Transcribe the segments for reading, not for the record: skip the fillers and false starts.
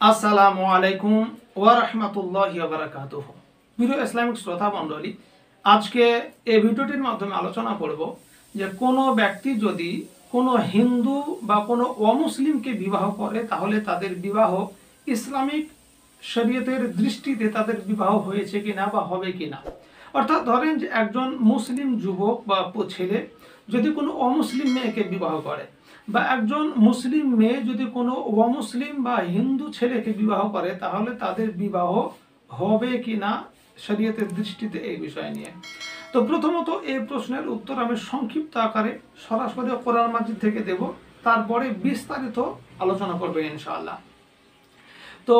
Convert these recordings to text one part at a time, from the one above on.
আসসালামু আলাইকুম ওয়া রাহমাতুল্লাহি ওয়া বারাকাতুহু। প্রিয় ইসলামিক শ্রোতা মণ্ডলী, আজকে এই ভিডিওটির মাধ্যমে আলোচনা করব যে কোনো ব্যক্তি যদি কোনো হিন্দু বা কোনো অমুসলিমকে বিবাহ করে তাহলে তাদের বিবাহ ইসলামিক শরীয়তের দৃষ্টিতে তাদের বিবাহ হয়েছে কিনা বা হবে কিনা। অর্থাৎ ধরেন যে একজন মুসলিম যুবক বা ছেলে যদি কোনো অমুসলিম মেয়েকে বিবাহ করে, বা একজন মুসলিম মেয়ে যদি কোনো অমুসলিম বা হিন্দু ছেলেকে বিবাহ করে, তাহলে তাদের বিবাহ হবে কিনা শরীয়তের দৃষ্টিতে এই বিষয় নিয়ে। তো প্রথমত এই প্রশ্নের উত্তর আমি সংক্ষিপ্ত আকারে সরাসরি কোরআন মাজিদ থেকে দেব, তারপরে বিস্তারিত আলোচনা করবে ইনশাআল্লাহ। তো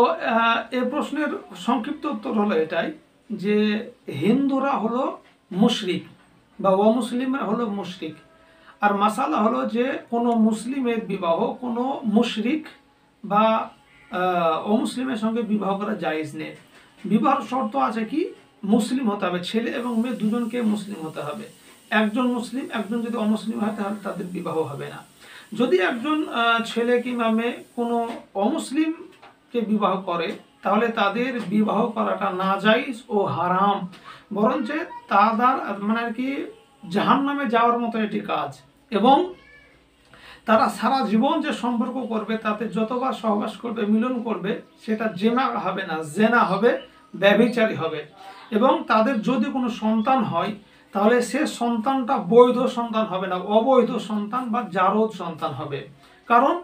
এই প্রশ্নের সংক্ষিপ্ত উত্তর হলো এটাই যে হিন্দুরা হলো মুশরিক বা অমুসলিমরা হলো মুশরিক। আর মাসালা হলো যে কোনো মুসলিমের বিবাহ কোনো মুশরিক বা অমুসলিমের সঙ্গে বিবাহ করা জায়েজ নেই। বিবাহের শর্ত আছে কি, মুসলিম হতে হবে, ছেলে এবং মেয়ে দুজনকে মুসলিম হতে হবে। একজন মুসলিম একজন যদি অমুসলিম হয় তাহলে তাদের বিবাহ হবে না। যদি একজন ছেলে কিংবা মেয়ে কোনো অমুসলিমকে বিবাহ করে তাহলে তাদের বিবাহ করাটা নাজাইজ ও হারাম, বরঞ্চ তাদের মানে আর কি জাহান্নামে যাওয়ার মতো এটি কাজ। এবং তারা সারা জীবন যে সম্পর্ক করবে তাতে যতবার সহবাস করবে, মিলন করবে, সেটা জেনা হবে না, জেনা হবে, ব্যভিচারী হবে। এবং তাদের যদি কোনো সন্তান হয় তাহলে সে সন্তানটা বৈধ সন্তান হবে না, অবৈধ সন্তান বা জারদ সন্তান হবে। কারণ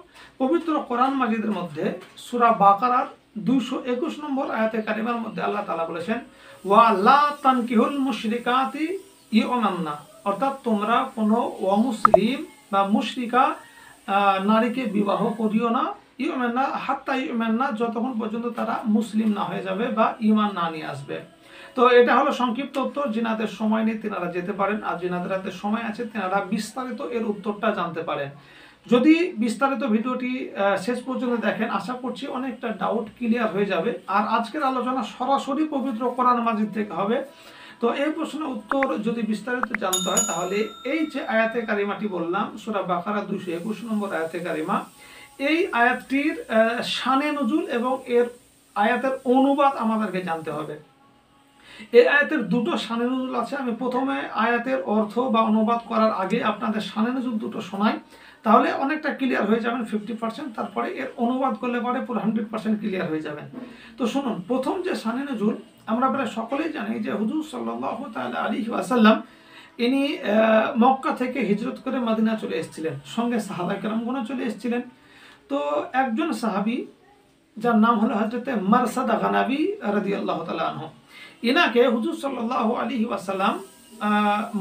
পবিত্র কোরআন মাজিদের মধ্যে সূরা বাকারার 221 নম্বর আয়াতে কারিমার মধ্যে আল্লাহ তাআলা বলেছেন, ওয়া লা তানকিহুল মুশরিকাতি ইউমান্না, অর্থাৎ তোমরা কোনো অমুসলিম বা মুশরিকা নারীকে বিবাহ করিও না, ইউমেন্না হাত্তা ইউমেন্না, যতক্ষণ পর্যন্ত তারা মুসলিম না হয়ে যাবে বা ইমান না নিয়ে আসবে। তো এটা হলো সংক্ষিপ্ত উত্তর। যিনাদের সময় নেই তিনারা যেতে পারেন, আর যিনাদের হাতে সময় আছে তিনারা বিস্তারিত এর উত্তরটা জানতে পারেন। যদি বিস্তারিত ভিডিওটি শেষ পর্যন্ত দেখেন, আশা করছি অনেকটা ডাউট ক্লিয়ার হয়ে যাবে। আর আজকের আলোচনা সরাসরি পবিত্র কোরআন মাজিদ থেকে হবে। তো এই প্রশ্নের উত্তর যদি বিস্তারিত জানতে হয় তাহলে এই যে আয়াতে কারিমাটি বললাম সূরা বাকারা 221 নম্বর আয়াতে কারিমা, এই আয়াতটির শানে নজুল এবং এর আয়াতের অনুবাদ আমাদেরকে জানতে হবে। এই আয়াতের দুটো শানে নজুল আছে। আমি প্রথমে আয়াতের অর্থ বা অনুবাদ করার আগে আপনাদের শানে নজুল দুটো শোনাই, তাহলে অনেকটা ক্লিয়ার হয়ে যাবেন 50%। তারপরে এর অনুবাদ করলে পরে পুরো 100% ক্লিয়ার হয়ে যাবেন। তো শুনুন, প্রথম যে শানে নজুল, আমরা প্রায় সকলেই জানি যে হুজুর সাল্লাল্লাহু তাআলা আলাইহি ওয়াসাল্লাম ইনি মক্কা থেকে হিজরত করে মদিনা চলে এসেছিলেন, সঙ্গে সাহাবায়ে কেরামগণ চলে এসেছিলেন। তো একজন সাহাবী যার নাম হলো হযরত মারসাদা গানাবী রাদিয়াল্লাহু তাআলা আনহু, ইনাকে হুজুর সাল্লাল্লাহু আলাইহি ওয়াসাল্লাম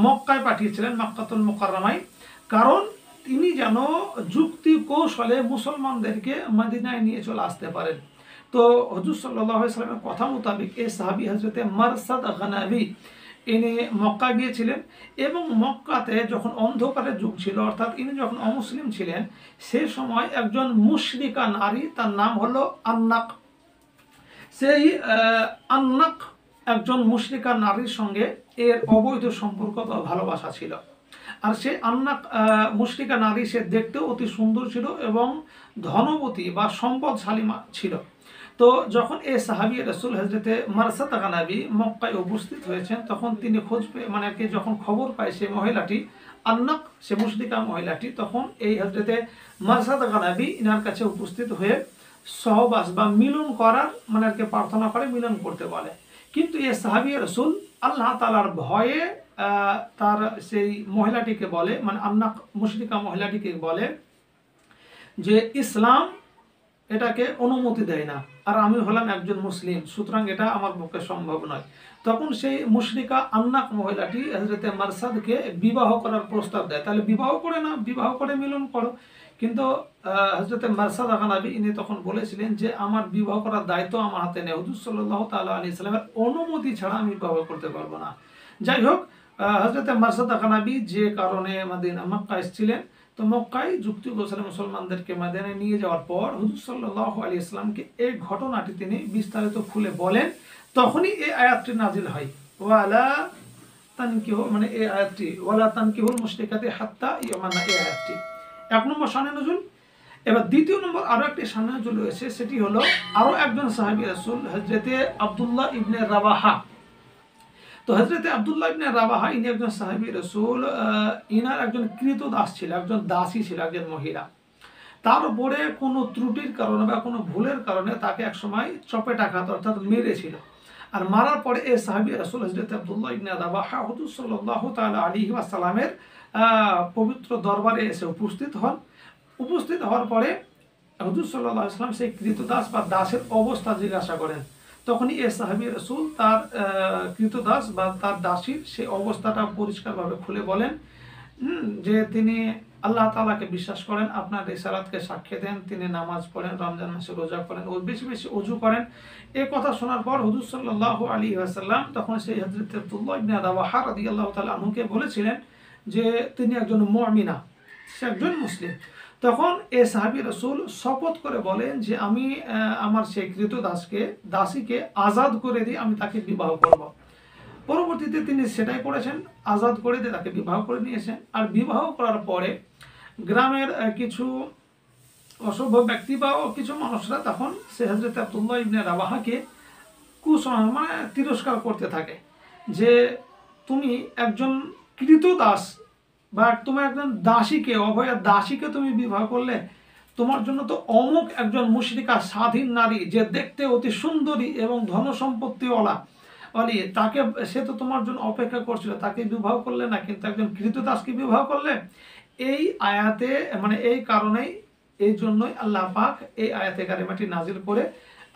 মক্কায় পাঠিয়েছিলেন, মক্কাতুল মুকাররমায়, কারণ তিনি যেন যুক্তি কৌশলে মুসলমানদেরকে মদিনায় নিয়ে চলে আসতে পারেন। তো হুজুর সাল্লাল্লাহু আলাইহি ওয়াসাল্লামের কথা মোতাবেক এই সাহাবী হযরত মারসাদ গানাবী ইনি মক্কা গিয়েছিলেন। এবং মক্কাতে যখন অন্ধকারের যুগ ছিল, অর্থাৎ ইনি যখন অমুসলিম ছিলেন, সে সময় একজন মুশরিকা নারী, তার নাম হলো আন্নাক, সেই আন্নাক একজন মুশরিকা নারীর সঙ্গে এর অবৈধ সম্পর্ক বা ভালোবাসা ছিল। আর সে আন্নাক মুশরিকা নারী, সে দেখতেও অতি সুন্দর ছিল এবং ধনবতী বা সম্পদশালী ছিল। তো যখন এই সাহাবী রাসূল হযরতে মারসাদ গানাবী মক্কায় উপস্থিত হয়েছেন, তখন তিনি খোঁজ পেয়ে মানে কি যখন খবর পায় সে মহিলাটি আন্নাক, সে মুশরিকা মহিলাটি, তখন এই হযরতে মারসাদ গানাবী ইনার কাছে উপস্থিত হয়ে সহবাস বা মিলন করার মানে আর কি প্রার্থনা করে, মিলন করতে বলে। কিন্তু এই সাহাবী রাসূল আল্লাহ তাআলার ভয়ে তার সেই মহিলাটিকে বলে, মানে আন্নাক মুশরিকা মহিলাটিকে বলে যে ইসলাম এটাকে অনুমতি দেয় না, আর আমি হলাম একজন মুসলিম, সুতরাং এটা আমার পক্ষে সম্ভব নয়। তখন সেই মুশরিকা আন্নাক মহিলাটি হযরতে মারসাদকে বিবাহ করার প্রস্তাব দেয়, তাহলে বিবাহ করে না, বিবাহ করে মিলন করো। কিন্তু হযরতে মারসাদ গানাবী ইনি তখন বলেছিলেন যে আমার বিবাহ করার দায়িত্ব আমার হাতে নেই, হুজুর সাল্লাল্লাহু তাআলা আলাইহি সাল্লামের অনুমতি ছাড়া আমি বিবাহ করতে পারবো না। যাই হোক, হযরতে মারসাদ গানাবী যে কারণে মক্কা এসেছিলেন, তো মক্কায় যুক্তি কৌশলে মুসলমানদেরকে মদিনায় নিয়ে যাওয়ার পর হুজুর সাল্লাল্লাহু আলাইহি ওয়াসাল্লামকে এই ঘটনাটি তিনি বিস্তারিত খুলে বলেন। তখনই এই আয়াতটি নাজিল হয়, ওয়ালা তানকিহু, মানে এই আয়াতটি ওয়ালা তানকিহুল মুশরিকাতি হাত্তা ইউমান্না, এই আয়াতটি 1 নম্বর শানে নজুল। এবার দ্বিতীয় নম্বর আরো একটি সান্নিধ্য রয়েছে, সেটি হলো আরো একজন সাহাবী রাসূল হযরতে আব্দুল্লাহ ইবনে রাবাহা। তো হযরতে আব্দুল্লাহ ইবনে রাবাহা ইনি একজন সাহাবী রাসূল, ইনার একজন কৃতদাস ছিল, একজন দাসী ছিল, একজন মহিলা। তার উপরে কোনো ত্রুটির কারণে বা কোনো ভুলের কারণে তাকে একসময় চপেটাঘাত অর্থাৎ মেরেছিল। আর মারার পরে এই সাহাবী রাসূল হযরত আব্দুল্লাহ ইবনে রাবাহা হুজুর সাল্লাল্লাহু তাআলা আলাইহি ওয়াসাল্লামের পবিত্র দরবারে এসে উপস্থিত হন। উপস্থিত হওয়ার পরে হুজুর সাল্লাল্লাহু আলাইহি ওয়াসাল্লাম সেই কৃতদাস বা দাসের অবস্থা জিজ্ঞাসা করেন। তখনই এই সাহাবী রাসূল তার কৃতদাস বা তার দাসীর সেই অবস্থাটা পরিষ্কারভাবে খুলে বলেন যে তিনি আল্লাহ তাআলাকে বিশ্বাস করেন, আপনার রিসালাতকে সাক্ষ্য দেন, তিনি নামাজ পড়েন, রমজান মাসে রোজা করেন, ও বেশি বেশি ওযু করেন। এই কথা শোনার পর হুজুর সাল্লাল্লাহু আলাইহি ওয়াসাল্লাম তখন সেই হযরত আব্দুল্লাহ ইবনে রাবাহা রাদিয়াল্লাহু তাআলা আনহুকে বলেছিলেন যে তিনি একজন মুমিনা, সে একজন মুসলিম। তখন এই সাহাবী রাসূল শপথ করে বলেন যে আমি আমার সেই দাসীকে আজাদ করে দিয়ে আমি তাকে বিবাহ করব। পরবর্তীতে তিনি সেটাই করেছেন, আজাদ করে দিয়ে তাকে বিবাহ করে নিয়েছেন। আর বিবাহ করার পরে গ্রামের কিছু অসভ্য ব্যক্তি বা কিছু মানুষরা তখন সে হযরত আব্দুল্লাহ ইবনে রাবাহাকে মানে তিরস্কার করতে থাকে যে তুমি একজন কৃতদাস বা তোমার একজন দাসীকে, অভয়া দাসীকে তুমি বিবাহ করলে, তোমার জন্য তো অমুক একজন মুশরিকা স্বাধীন নারী যে দেখতে অতি সুন্দরী এবং ধন সম্পত্তিওয়ালা তাকে, সে তো তোমার জন্য অপেক্ষা করছিল, তাকে বিবাহ করলে না, কিন্তু একজন কৃতদাসকে বিবাহ করলে। এই আয়াতে মানে এই কারণেই, এই জন্যই আল্লাহ পাক এই আয়াতে কারিমাটি নাজিল করে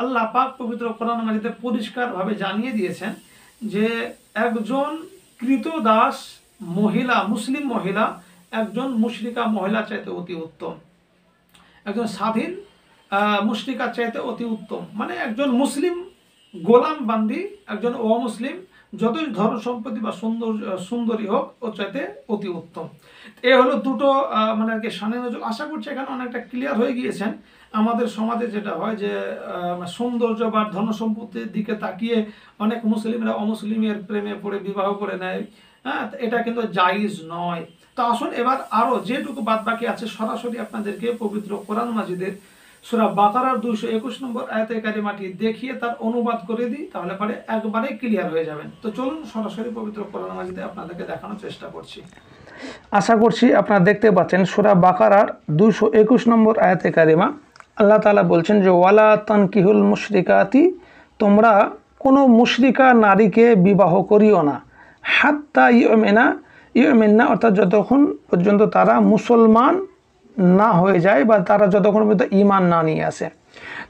আল্লাহ পাক পবিত্র কোরআন মাজিদে পরিষ্কারভাবে জানিয়ে দিয়েছেন যে একজন কৃতদাস মহিলা, মুসলিম মহিলা একজন মুশরিকা মহিলা চাইতে অতি উত্তম, একজন স্বাধীন মুশরিকা চাইতে অতি উত্তম। মানে একজন মুসলিম গোলাম বান্দি একজন অমুসলিম যতই ধন সম্পত্তি বা সুন্দরী হোক ও চাইতে অতি উত্তম। এ হলো দুটো মানে আর কি শানে নজর। আশা করছি এখানে অনেকটা ক্লিয়ার হয়ে গিয়েছেন। আমাদের সমাজে যেটা হয় যে সৌন্দর্য বা ধন সম্পত্তির দিকে তাকিয়ে অনেক মুসলিমরা অমুসলিমের প্রেমে পড়ে বিবাহ করে নেয়, হ্যাঁ, এটা কিন্তু জায়েজ নয়। তো আসুন এবার আরো যেটুকু বাদ বাকি আছে সরাসরি আপনাদেরকে পবিত্র কোরআন মাজিদের সূরা বাকারার 221 নম্বর আয়াতে কারিমাটি দেখিয়ে তার অনুবাদ করে দিই, তাহলে পরে একবারে ক্লিয়ার হয়ে যাবেন। তো চলুন সরাসরি পবিত্র কোরআন মাজিদে আপনাদেরকে দেখানোর চেষ্টা করছি। আশা করছি আপনারা দেখতে পাচ্ছেন সূরা বাকারার 221 নম্বর আয়াতে কারিমা আল্লাহ তাআলা বলছেন যে ওয়ালা তানকিহুল মুশরিকাতি, তোমরা কোনো মুশরিকা নারীকে বিবাহ করিও না, হাত্তা ইউমিনা অর্থাৎ যতক্ষণ পর্যন্ত তারা মুসলমান না হয়ে যায় বা তারা যতক্ষণ পর্যন্ত ঈমান না নিয়ে আসে।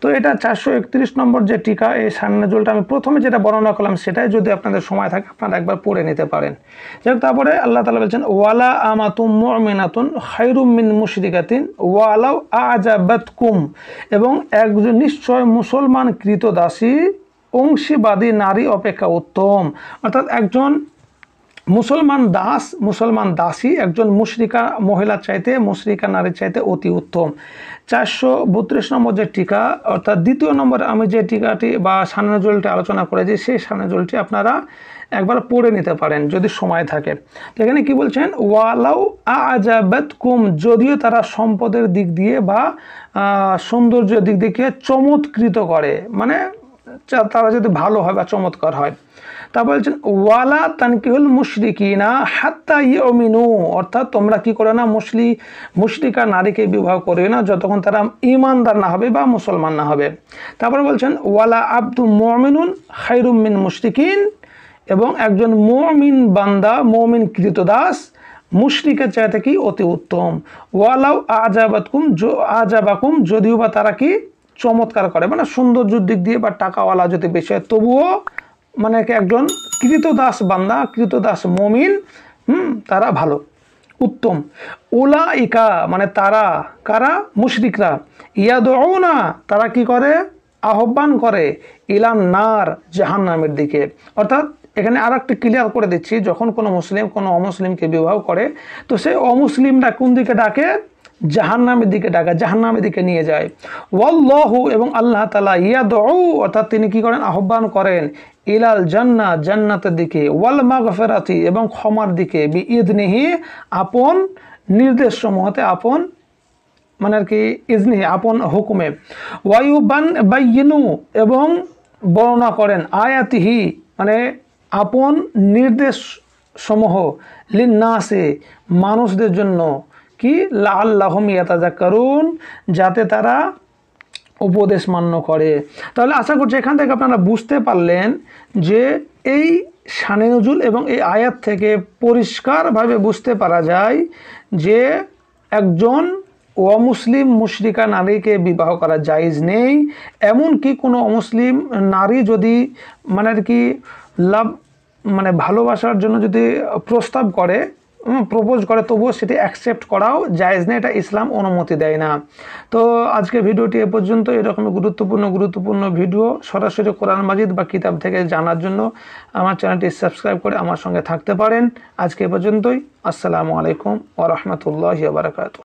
তো এটা 431 নম্বর যে টিকা, এই সান্নাজুলটা আমি প্রথমে যেটা বর্ণনা করলাম সেটাই যদি আপনাদের সময় থাকে আপনারা একবার পড়ে নিতে পারেন। যাই হোক, তারপরে আল্লাহ তাআলা বলছেন ওয়ালা আমাতুম মুমিনাতুন খায়রুম মিন মুশরিকাতিন ওয়ালাউ আজাবাতকুম, এবং একজন নিশ্চয় মুসলমান কৃতদাসী অংশীবাদী নারী অপেক্ষা উত্তম। অর্থাৎ একজন মুসলমান দাসী একজন মুশরিকা মহিলা চাইতে, মুশরিকা নারীর চাইতে অতি উত্তম। 432 নম্বর যে টিকা অর্থাৎ দ্বিতীয় নম্বর আমি যে টিকাটি বা সান্নাজুলটি আলোচনা করেছি সেই সান্নাজুলটি আপনারা একবার পড়ে নিতে পারেন যদি সময় থাকে। তো এখানে কি বলছেন, ওয়ালাউ আজাবাতকুম, যদিও তারা সম্পদের দিক দিয়ে বা সৌন্দর্যের দিক দিয়ে চমৎকৃত করে, মানে তারা যদি ভালো হয় বা চমৎকার হয়। তারপর বলছেন ওয়ালা তানকিহুল মুশরিকিনা হাত্তা ইউমিনু, অর্থাৎ তোমরা কি করে না মুশরিকা নারীকে বিবাহ করিও না যতক্ষণ তারা ঈমানদার না হবে বা মুসলমান না হবে। তারপর বলছেন ওয়ালা আব্দু মুমিনুন খায়রুম মিন মুশরিকিন, এবং একজন মুমিন বান্দা, মুমিন কৃতদাস মুশরিকের চাইতে কি অতি উত্তম। ওয়ালাউ আজাবাকুম, যদিও বা তারা কি চমৎকার করে, মানে সৌন্দর্যের দিক দিয়ে বা টাকাওয়ালা যদি বেশি হয় তবুও মানে একজন কৃতদাস বান্দা, কৃতদাস মুমিন, তারা ভালো উত্তম। উলাইকা মানে তারা কারা, মুশরিকরা, ইয়াদউনা তারা কি করে, আহ্বান করে, ইলান নার জাহান্নামের দিকে। অর্থাৎ এখানে আর একটু ক্লিয়ার করে দিচ্ছি, যখন কোনো মুসলিম কোনো অমুসলিমকে বিবাহ করে তো সেই অমুসলিমরা কোন দিকে ডাকে, জাহান্নামের দিকে ডাকা, জাহান্নামের দিকে নিয়ে যায়। ওয়াল্লাহু, এবং আল্লাহ তাআলা, ইয়াদউ অর্থাৎ তিনি কি করেন, আহ্বান করেন, ইলাল জান্নাহ জান্নাতের দিকে, ওয়াল মাগফিরাতি এবং ক্ষমার দিকে, বিইযনিহি আপন নির্দেশ সমূহতে, আপন মানে আর কি ইজনি আপন হুকুমে, ওয়ায়ুবান বাইয়িনু এবং বর্ণনা করেন, আয়াতিহি মানে আপন নির্দেশ সমূহ, লিন্নাসে মানুষদের জন্য, কি লাআল্লাহুম ইয়াতাযাক্কারুন যাতে তারা উপদেশ মান্য করে। তাহলে আশা করছি এখান থেকে আপনারা বুঝতে পারলেন যে এই শানে নজুল এবং এই আয়াত থেকে পরিষ্কারভাবে বুঝতে পারা যায় যে একজন অমুসলিম মুশরিকা নারীকে বিবাহ করা জায়েজ নেই। এমনকি কোনো অমুসলিম নারী যদি মানে আর কি মানে ভালোবাসার জন্য যদি প্রস্তাব করে, প্রপোজ করে, তবুও সেটি অ্যাকসেপ্ট করাও জায়েজ নেই, এটা ইসলাম অনুমতি দেয় না। তো আজকে ভিডিওটি এ পর্যন্ত। এরকম গুরুত্বপূর্ণ ভিডিও সরাসরি কোরআন মাজিদ বা কিতাব থেকে জানার জন্য আমার চ্যানেলটি সাবস্ক্রাইব করে আমার সঙ্গে থাকতে পারেন। আজকে এ পর্যন্তই। আসসালামু আলাইকুম ওয়া রাহমাতুল্লাহি ওয়া বারাকাতুহু।